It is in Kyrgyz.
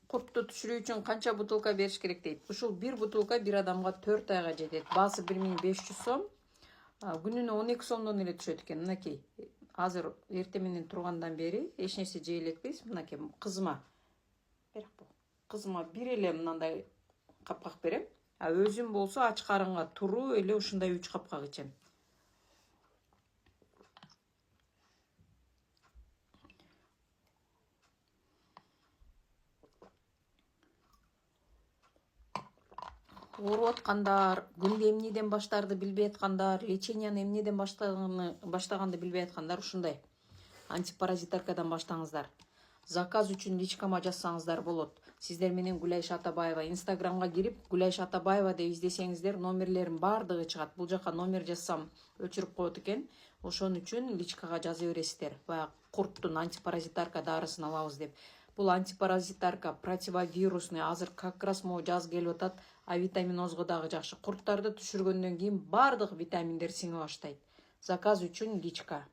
Куртту түшүрүү үчүн канча бутылка бериш керек дейт. Ушул бир бутылка бир адамга 4 айга жетет. Баасы 1500 сом. Күнүнө 12 сомдон эле түшөт экен. Мынакей. Азыр эртең менен тургандан бери эч нерсе жей элекпиз. Мынакей кызыма. Кызыма бир эле мындай капкак берем. Өзүм болсо ач карынга туруу эле ушундай 3 капкак ичем. Ооруп аткандар, күндө эмнеден баштарды билбей аткандар, леченияны эмнеден баштаганды билбей аткандар ушундай. Антипаразитаркадан баштаңыздар. Заказ үчүн личкама жазсаңыздар болот. Сиздер менен Гүлайша Атабаева инстаграмга кирип, Гүлайша Атабаева деп издесеңиздер, номерлерин бардыгы чыгат. Бул жака номер жазсам өчүрүп коет экен. Ошон үчүн личкага жаза бересиздер. Баягы курттун антипаразитарка дарысын алабыз деп. Бул антипаразитарка противовирусный, азыр как раз могу жаз келип атат, а витаминозго дагы жакшы. Курттарды түшүргөндөн кийин бардык витаминдер сиңе баштайт. Заказ үчүн личка.